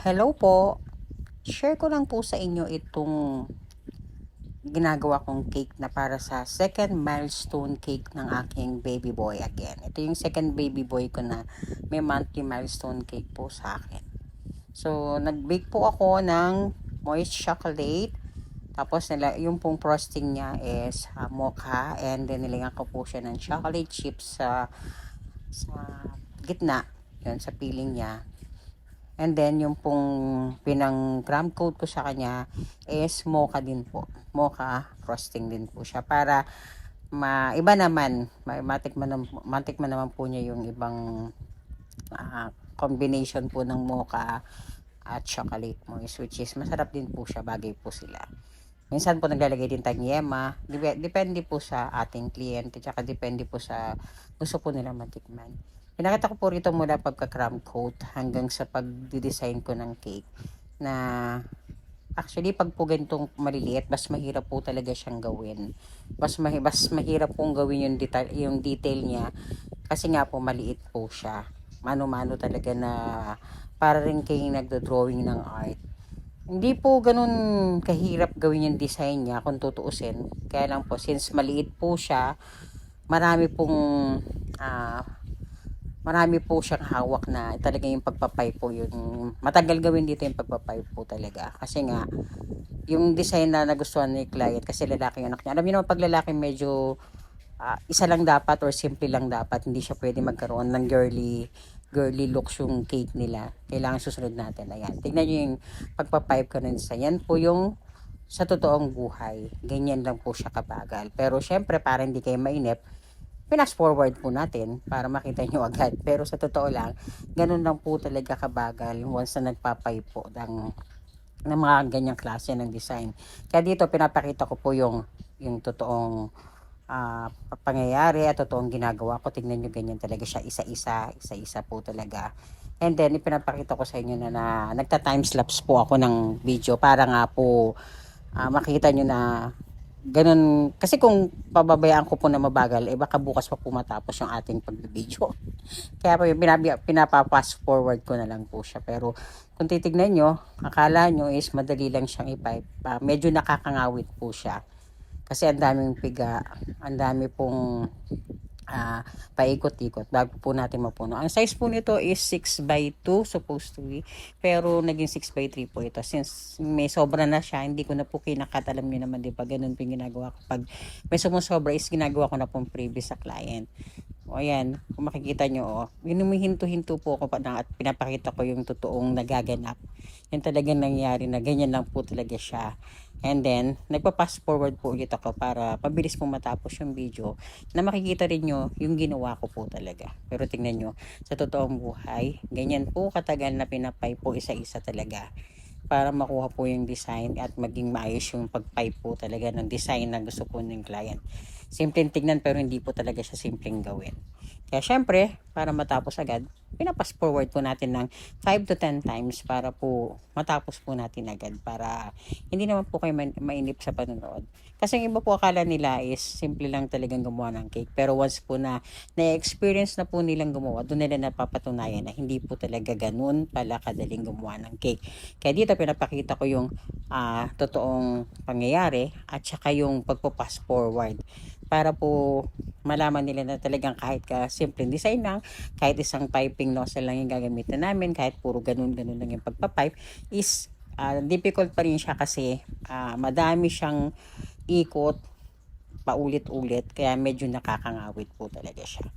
Hello po. Share ko lang po sa inyo itong ginagawa kong cake na para sa second milestone cake ng aking baby boy again. Ito yung second baby boy ko na may monthly milestone cake po sa akin. So, nag-bake po ako ng moist chocolate. Tapos, yung pong frosting niya is mocha. And then, nilagyan ko po siya ng chocolate chips sa gitna. Yun, sa piling niya. And then, yung pong pinang gram coat ko sa kanya is mocha din po. Mocha frosting din po siya. Para iba naman, matikman naman po niya yung ibang combination po ng mocha at chocolate moist, which is masarap din po siya, bagay po sila. Minsan po naglalagay din tayong yema. Depende po sa ating kliyente, tsaka depende po sa gusto po nila matikman. Pinakita ko po rito mula pagka-crumb coat hanggang sa pag-design ko ng cake na actually pag po ganitong maliliit, mas mahirap po talaga siyang gawin. Mas mahirap pong gawin yung detail niya kasi nga po maliit po siya. Mano-mano talaga na para rin kayong nagdo-drawing ng art. Hindi po ganun kahirap gawin yung design niya kung tutuusin. Kaya lang po, since maliit po siya, marami pong marami po siyang hawak na talaga yung pagpapay po yung matagal gawin dito yung pagpapay po talaga. Kasi nga, yung design na nagustuhan ni client kasi lalaki yung anak niya. Alam niyo naman pag lalaki medyo isa lang dapat or simple lang dapat. Hindi siya pwede magkaroon ng girly looks yung cake nila. Kailangan susunod natin. Ayan. Tignan nyo yung pagpapipe ko ng design. Yan po yung sa totoong buhay. Ganyan lang po siya kabagal. Pero syempre, para hindi kayo mainip, pinas forward po natin para makita nyo agad. Pero sa totoo lang, ganun lang po talaga kabagal once na nagpapipe po ng mga ganyang klase ng design. Kaya dito, pinapakita ko po yung totoong pangyayari at totoong ginagawa ko. Tingnan nyo, ganyan talaga siya, isa-isa po talaga. And then ipinapakita ko sa inyo na nagta-timelapse po ako ng video para nga po makita nyo na ganun. Kasi kung pababayaan ko po na mabagal, baka bukas pa po matapos yung ating pag-video. Kaya po yung pinapa-fast forward ko na lang po siya. Pero kung titignan nyo, akala nyo is madali lang siyang ipipe. Medyo nakakangawit po siya. Kasi ang daming piga, ang dami pong paikot-ikot bago po natin mapuno. Ang size po nito is 6x2 supposed to be, pero naging 6x3 po ito. Since may sobra na siya, hindi ko na po kinakatat. Alam niyo naman, di ba, ganun po yung ginagawa ko. Pag may sumusobra is ginagawa ko na pong previous sa client. O ayan, kung makikita nyo, hinumihinto-hinto po ako at pinapakita ko yung totoong nagaganap. Yan talagang nangyari na ganyan lang po talaga siya. And then, nagpa-fast forward po ulit ako para pabilis po matapos yung video na makikita rin nyo yung ginawa ko po talaga. Pero tingnan nyo, sa totoong buhay, ganyan po katagal na pinapay po isa-isa talaga para makuha po yung design at maging maayos yung pag-pipe po talaga ng design na gusto po ng client. Simpleng tignan pero hindi po talaga siya simpleng gawin. Kaya syempre, para matapos agad, pinapas forward po natin ng 5 to 10 times para po matapos po natin agad para hindi naman po kayo mainip sa panonood. Kasi yung iba po akala nila is simple lang talagang gumawa ng cake. Pero once po na na-experience na po nilang gumawa, doon nila napapatunayan na hindi po talaga ganun pala kadaling gumawa ng cake. Kaya dito pinapakita ko yung totoong pangyayari at saka yung pagpo-pass forward para po malaman nila na talagang kahit ka simple design lang, kahit isang piping nozzle lang yung gagamitin namin, kahit puro ganun-ganun lang yung pagpapipe, is difficult pa rin siya kasi madami siyang ikot paulit-ulit, kaya medyo nakakangawit po talaga siya.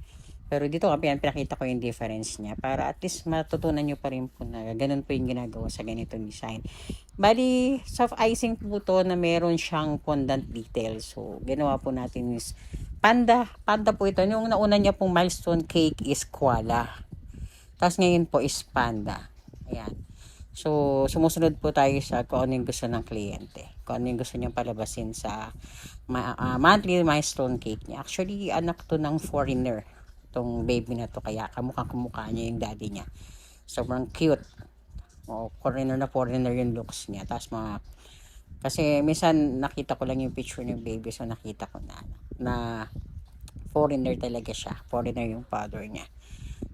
Pero dito pinakita ko yung difference niya para at least matutunan nyo pa rin po na ganun po yung ginagawa sa ganitong design. Bali, soft icing po to na meron siyang fondant detail. So, ginawa po natin is panda. Panda po ito. Yung nauna niya pong milestone cake is koala. Tapos ngayon po is panda. Ayan. So, sumusunod po tayo sa kung ano yung gusto ng kliyente. Kung ano yung gusto niyang palabasin sa monthly milestone cake niya. Actually, anak to ng foreigner. Itong baby na to. Kaya kamukha niya yung daddy niya. Sobrang cute. Foreigner yung looks niya. Tapos kasi minsan nakita ko lang yung picture ng baby. So, nakita ko na foreigner talaga siya. Foreigner yung father niya.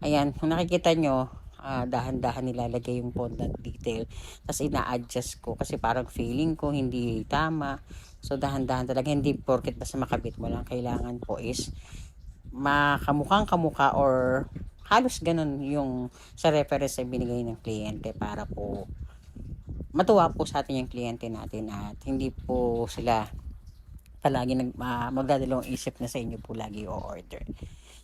Ayan, kung nakikita nyo, dahan-dahan nilalagay yung fondant detail. Tapos ina-adjust ko kasi parang feeling ko hindi tama. So dahan-dahan talaga, hindi porket basta makabit mo lang. Kailangan po is makamukhang kamukha or halos ganun yung sa reference na binigay ng kliyente para po matuwa po sa atin yung kliyente natin at hindi po sila palagi magdadalawang isip na sa inyo po lagi o-order.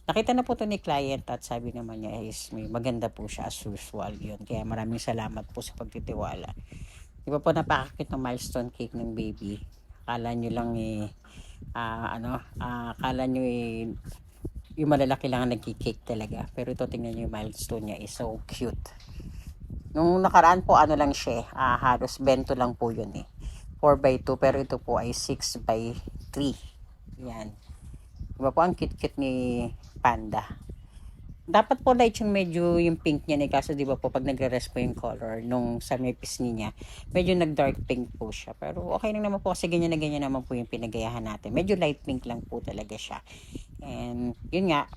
Nakita na po to ni client at sabi naman niya is may maganda po siya as usual yun. Kaya maraming salamat po sa pagtitiwala. Di ba po napakakit ng milestone cake ng baby. Akala nyo lang akala nyo yung malalaki lang ang nagki-cake talaga. Pero ito tingnan nyo yung milestone niya is so cute. Nung nakaraan po ano lang siya, halos bento lang po yun 4x2 pero ito po ay 6x3. Yan. Diba po ang cute-cute ni Panda. Dapat po light yung medyo yung pink niya kaso diba po pag nagre-rest po yung color nung sa may pisngi niya, medyo nag-dark pink po siya. Pero okay lang naman po kasi ganyan na ganyan naman po yung pinagayahan natin. Medyo light pink lang po talaga siya. And yun nga,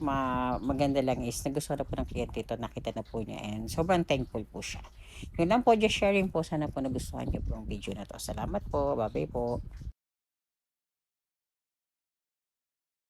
maganda lang is nagustuhan na po ng kliyente ito, nakita na po niya and sobrang thankful po siya. Yun lang po, just sharing po. Sana po nagustuhan niyo po ang video na to. Salamat po, bye bye po.